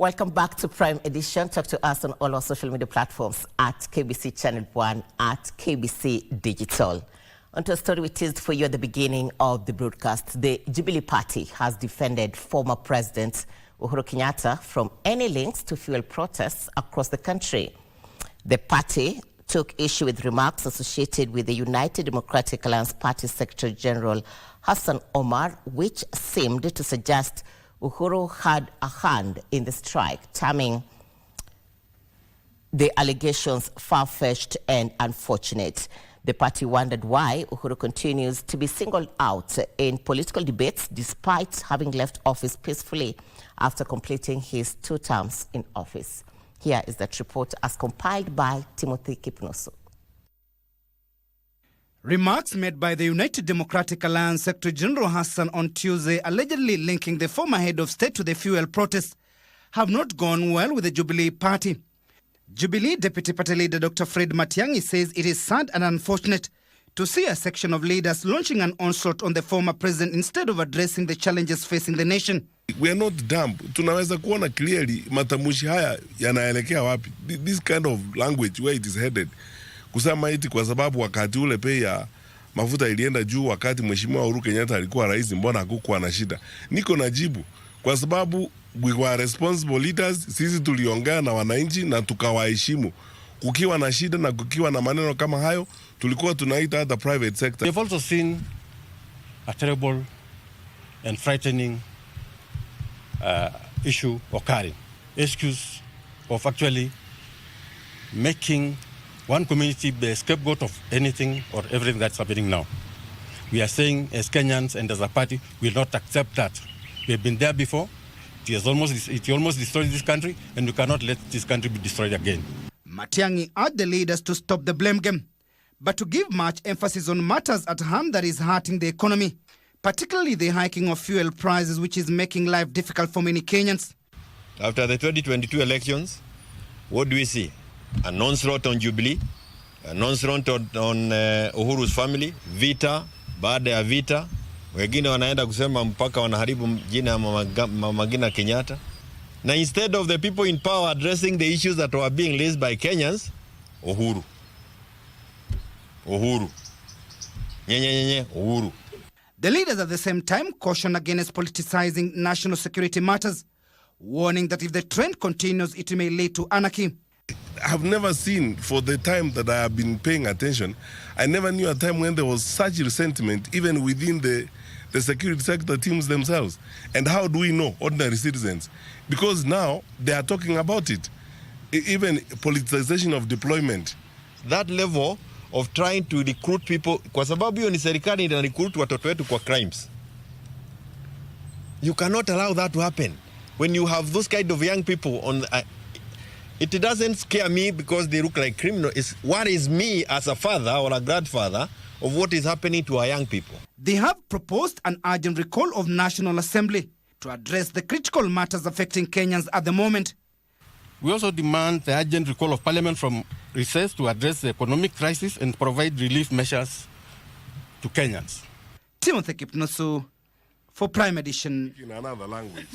Welcome back to Prime Edition. Talk to us on all our social media platforms at KBC Channel 1, at KBC Digital. On to a story we teased for you at the beginning of the broadcast. The Jubilee Party has defended former President Uhuru Kenyatta from any links to fuel protests across the country. The party took issue with remarks associated with the United Democratic Alliance Party Secretary General Hassan Omar, which seemed to suggest Uhuru had a hand in the strike, terming the allegations far-fetched and unfortunate. The party wondered why Uhuru continues to be singled out in political debates despite having left office peacefully after completing his 2 terms in office. Here is that report as compiled by Timothy Kipnoso. Remarks made by the United Democratic Alliance Secretary General Hassan on Tuesday, allegedly linking the former head of state to the fuel protests, have not gone well with the Jubilee Party. Jubilee Deputy Party Leader Dr. Fred Matiang'i says it is sad and unfortunate to see a section of leaders launching an onslaught on the former president instead of addressing the challenges facing the nation. We are not dumb. Tunaweza kuona clearly matamushi haya yanaelekea wapi. This kind of language where it is headed. Kusema iti kwa sababu wakati ule pia mafuta ilienda juu wakati Mheshimiwa Uhuru Kenyatta alikuwa rais, mbona hakukuwa na shida? Niko na jibu. Kwa sababu we were responsible leaders, sisi tuliongea na wananchi na tukawaheshimu. Kukiwa na shida na kukiwa na maneno kama hayo, tulikuwa tunaita the private sector. We've also seen a terrible and frightening issue occurring. Excuse of actually making one community be a scapegoat of anything or everything that's happening now. We are saying as Kenyans and as a party, we will not accept that. We have been there before. It almost destroyed this country, and we cannot let this country be destroyed again. Matiang'i urged the leaders to stop the blame game, but to give much emphasis on matters at hand that is hurting the economy, particularly the hiking of fuel prices, which is making life difficult for many Kenyans. After the 2022 elections, what do we see? An onslaught on Jubilee, an onslaught on Uhuru's family, vita, baada ya vita, wengine wanaenda kusema mpaka wanaharibu jina ya Mama Ngina Kenyatta. Now instead of the people in power addressing the issues that were being raised by Kenyans, Uhuru. Uhuru. The leaders at the same time caution against politicizing national security matters, warning that if the trend continues, it may lead to anarchy. I've never seen, for the time that I have been paying attention, I never knew a time when there was such resentment, even within the security sector teams themselves. And how do we know, ordinary citizens? Because now they are talking about it. Even politicization of deployment. That level of trying to recruit people, kwa sababu hiyo ni serikali ina recruit watoto wetu kwa crimes. You cannot allow that to happen. When you have those kind of young people on it doesn't scare me because they look like criminals. It's what is me as a father or a grandfather of what is happening to our young people. They have proposed an urgent recall of National Assembly to address the critical matters affecting Kenyans at the moment. We also demand the urgent recall of Parliament from recess to address the economic crisis and provide relief measures to Kenyans. Timothy Kipnoso for Prime Edition. In another language.